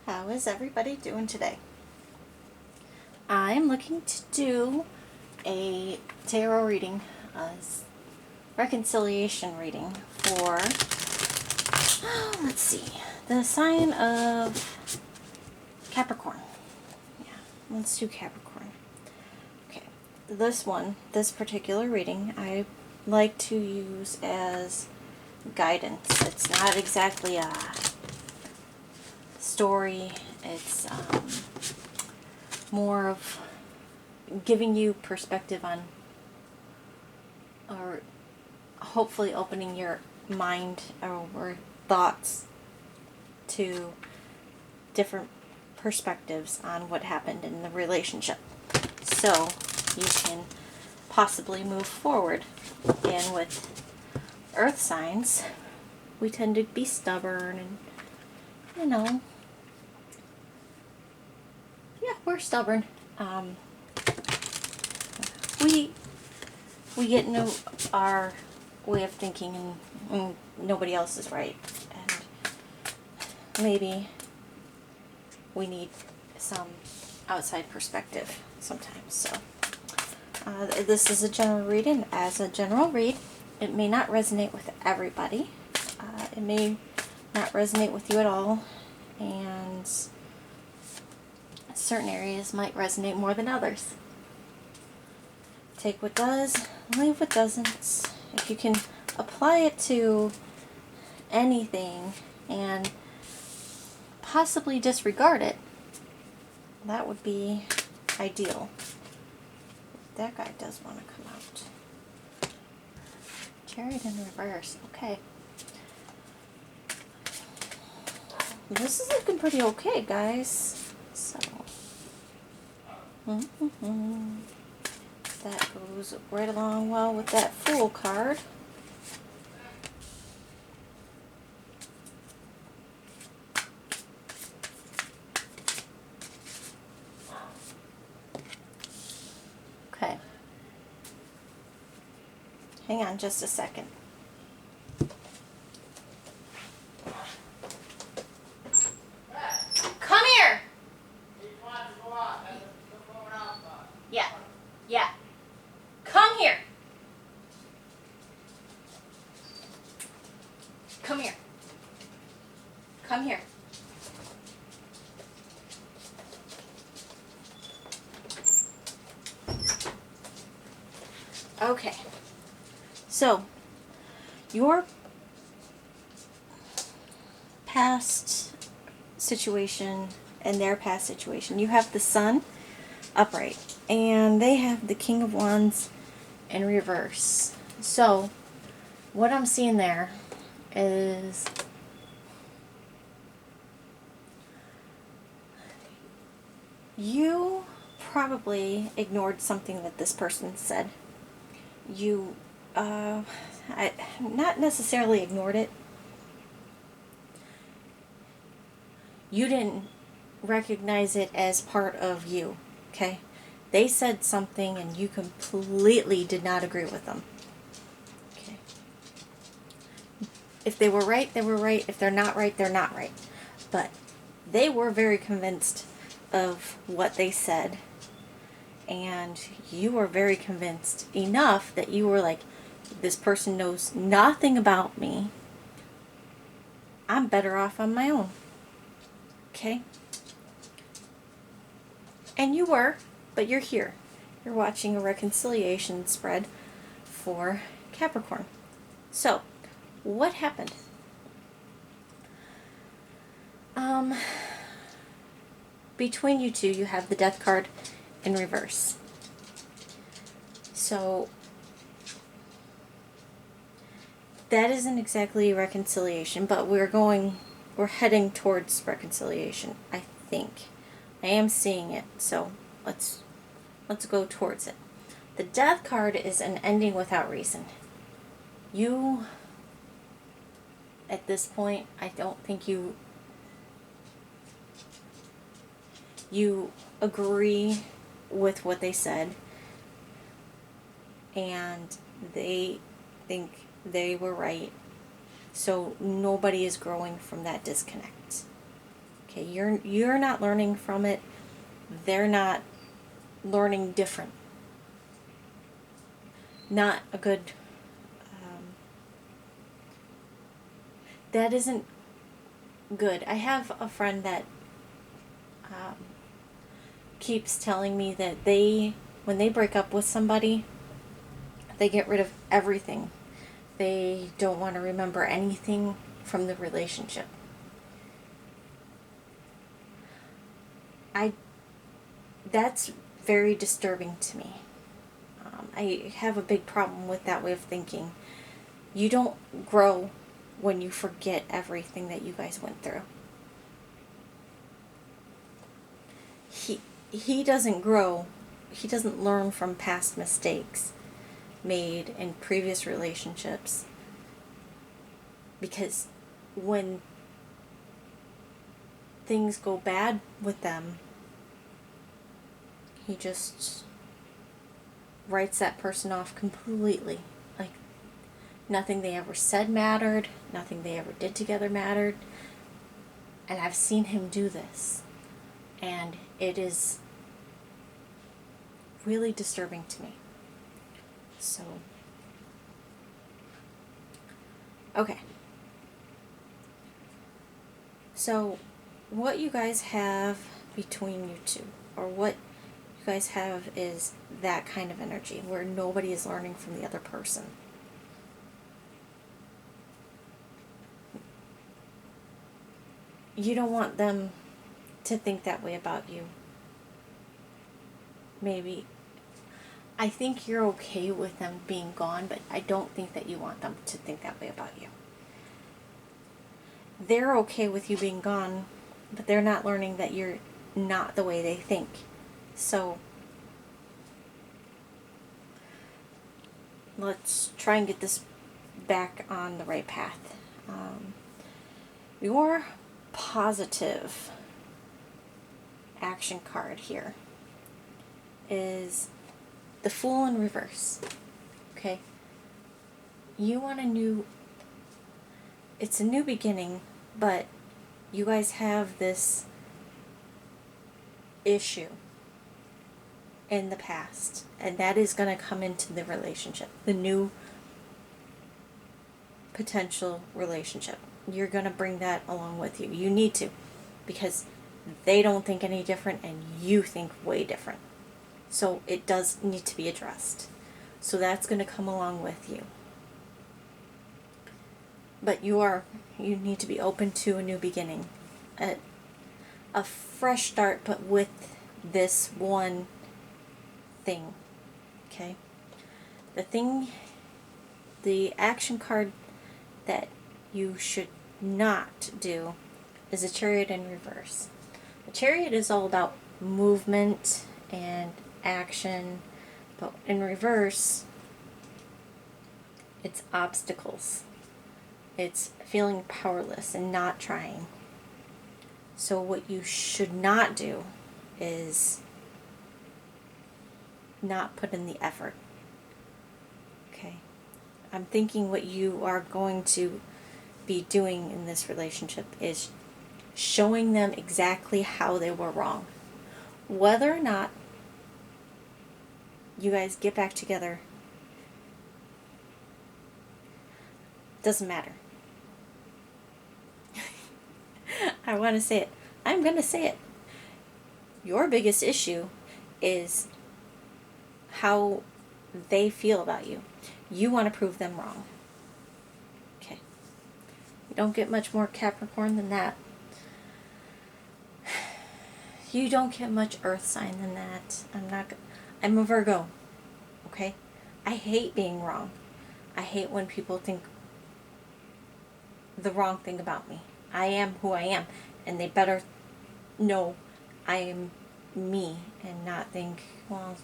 How is everybody doing today? I'm looking to do a tarot reading, a reconciliation reading for, let's see, the sign of Capricorn. Yeah, let's do Capricorn. Okay, this particular reading, I like to use as guidance. It's not exactly a story. It's more of giving you perspective on, or hopefully opening your mind or thoughts to different perspectives on what happened in the relationship, so you can possibly move forward. And with earth signs, we tend to be stubborn and, we're stubborn. We get into our way of thinking, and nobody else is right, and maybe we need some outside perspective sometimes. So this is a general read, and as a general read, it may not resonate with everybody. It may not resonate with you at all, and certain areas might resonate more than others. Take what does, leave what doesn't. If you can apply it to anything and possibly disregard it, that would be ideal. That guy does want to come out. Chariot in reverse. Okay. This is looking pretty okay, guys. So, that goes right along well with that Fool card. Okay. Hang on just a second. Come here! Yeah. Yeah. Come here. Come here. Come here. Okay. So, your past situation and their past situation, you have the Sun upright, and they have the King of Wands in reverse. So what I'm seeing there is you probably ignored something that this person said. You not necessarily ignored it. You didn't recognize it as part of you. Okay? They said something and you completely did not agree with them. Okay. If they were right, they were right. If they're not right, they're not right. But they were very convinced of what they said. And you were very convinced enough that you were like, this person knows nothing about me. I'm better off on my own. Okay? And you were, but you're here. You're watching a reconciliation spread for Capricorn. So, what happened? Between you two, you have the Death card in reverse. So, that isn't exactly a reconciliation, but we're heading towards reconciliation, I think. I am seeing it, so let's go towards it. The Death card is an ending without reason. You, at this point, I don't think you agree with what they said, and they think they were right, so nobody is growing from that disconnect. Okay, you're not learning from it. They're not learning different. Not a good, that isn't good. I have a friend that keeps telling me that when they break up with somebody, they get rid of everything. They don't want to remember anything from the relationship. That's very disturbing to me. I have a big problem with that way of thinking. You don't grow when you forget everything that you guys went through. He doesn't grow. He doesn't learn from past mistakes made in previous relationships, because when things go bad with them, he just writes that person off completely. Like, nothing they ever said mattered, nothing they ever did together mattered. And I've seen him do this, and it is really disturbing to me. So, okay. So, what you guys have between you two, or what you guys have, is that kind of energy where nobody is learning from the other person. You don't want them to think that way about you. Maybe. I think you're okay with them being gone, but I don't think that you want them to think that way about you. They're okay with you being gone, but they're not learning that you're not the way they think. So, let's try and get this back on the right path. Your positive action card here is the Fool in reverse. Okay? You want it's a new beginning, but you guys have this issue in the past, and that is going to come into the relationship, the new potential relationship. You're going to bring that along with you. You need to, because they don't think any different and you think way different. So it does need to be addressed. So that's going to come along with you. But you need to be open to a new beginning. A fresh start, but with this one thing. Okay? The action card that you should not do is a Chariot in reverse. The Chariot is all about movement and action, but in reverse, it's obstacles. It's feeling powerless and not trying. So what you should not do is not put in the effort. Okay? I'm thinking what you are going to be doing in this relationship is showing them exactly how they were wrong. Whether or not you guys get back together doesn't matter. I want to say it. I'm going to say it. Your biggest issue is how they feel about you. You want to prove them wrong. Okay. You don't get much more Capricorn than that. You don't get much earth sign than that. I'm a Virgo. Okay? I hate being wrong. I hate when people think the wrong thing about me. I am who I am, and they better know I am me and not think, well,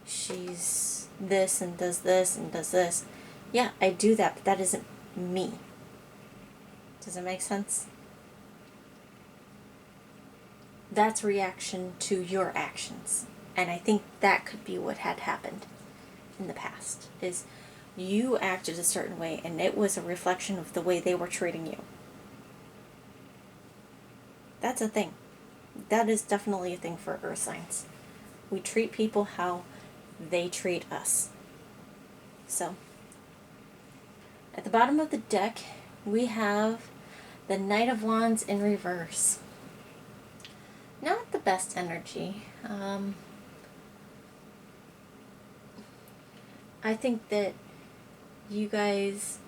she's this and does this and does this. Yeah, I do that, but that isn't me. Does it make sense? That's reaction to your actions. And I think that could be what had happened in the past, is you acted a certain way and it was a reflection of the way they were treating you. That's a thing. That is definitely a thing for earth signs. We treat people how they treat us. So, at the bottom of the deck, we have the Knight of Wands in reverse. Not the best energy. I think that you guys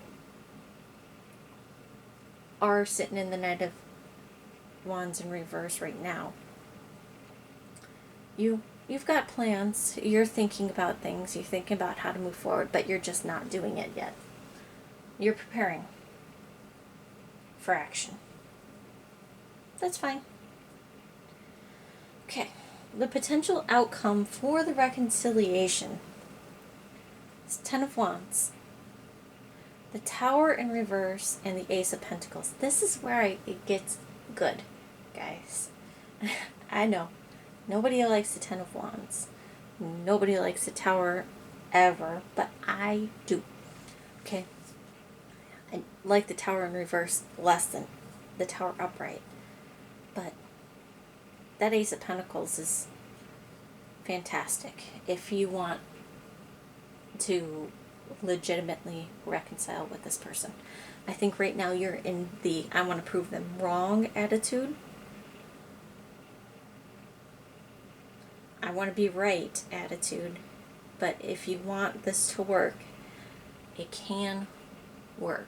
are sitting in the Knight of Wands in reverse right now. You've got plans. You're thinking about things. You're thinking about how to move forward, but you're just not doing it yet. You're preparing for action. That's fine. Okay. The potential outcome for the reconciliation is Ten of Wands, the Tower in reverse, and the Ace of Pentacles. This is where it gets good, guys. I know. Nobody likes the Ten of Wands. Nobody likes the Tower ever, but I do. Okay? I like the Tower in reverse less than the Tower upright. But that Ace of Pentacles is fantastic if you want to legitimately reconcile with this person. I think right now you're in the I want to prove them wrong attitude. I want to be right attitude. But if you want this to work, it can work.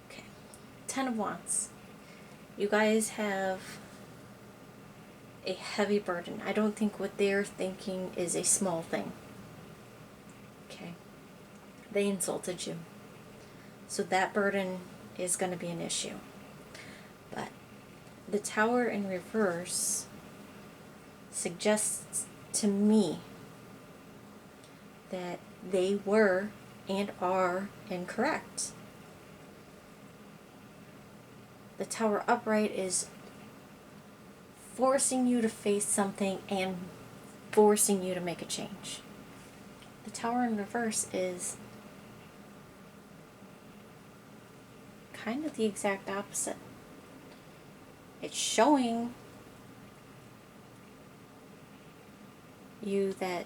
Okay. Ten of Wands. You guys have a heavy burden. I don't think what they're thinking is a small thing. Okay. They insulted you. So that burden is going to be an issue. But the Tower in reverse suggests to me that they were and are incorrect. The Tower upright is forcing you to face something and forcing you to make a change. The Tower in reverse is kind of the exact opposite. It's showing you that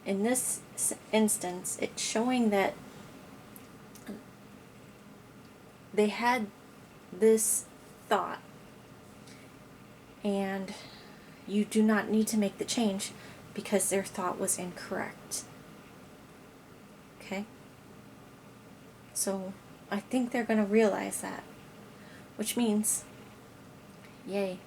in this instance, it's showing that they had this thought and you do not need to make the change because their thought was incorrect. Okay? So I think they're going to realize that, which means, yay.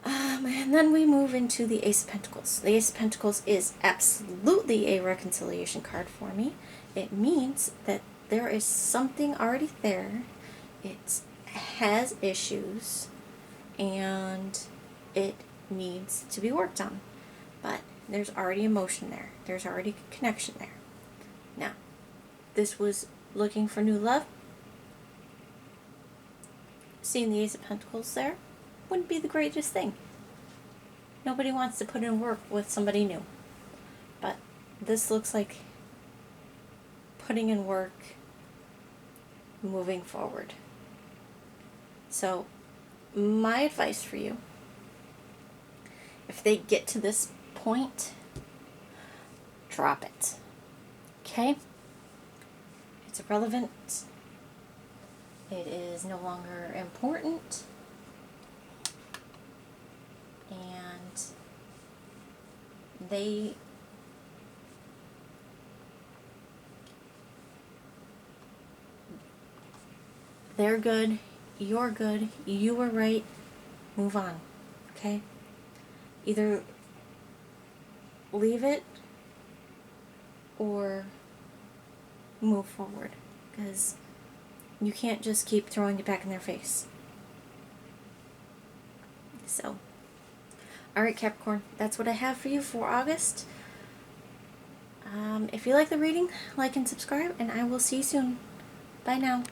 And then we move into the Ace of Pentacles. The Ace of Pentacles is absolutely a reconciliation card for me. It means that there is something already there. It has issues and it needs to be worked on. But there's already emotion there. There's already connection there. Now, this was looking for new love. Seeing the Ace of Pentacles there wouldn't be the greatest thing. Nobody wants to put in work with somebody new. But this looks like putting in work, moving forward. So, my advice for you, if they get to this point, drop it. Okay? It's irrelevant. It is no longer important. And they're good, you're good, you were right, move on, okay? Either leave it or move forward, because you can't just keep throwing it back in their face. So, alright Capricorn, that's what I have for you for August. If you like the reading, like and subscribe, and I will see you soon. Bye now.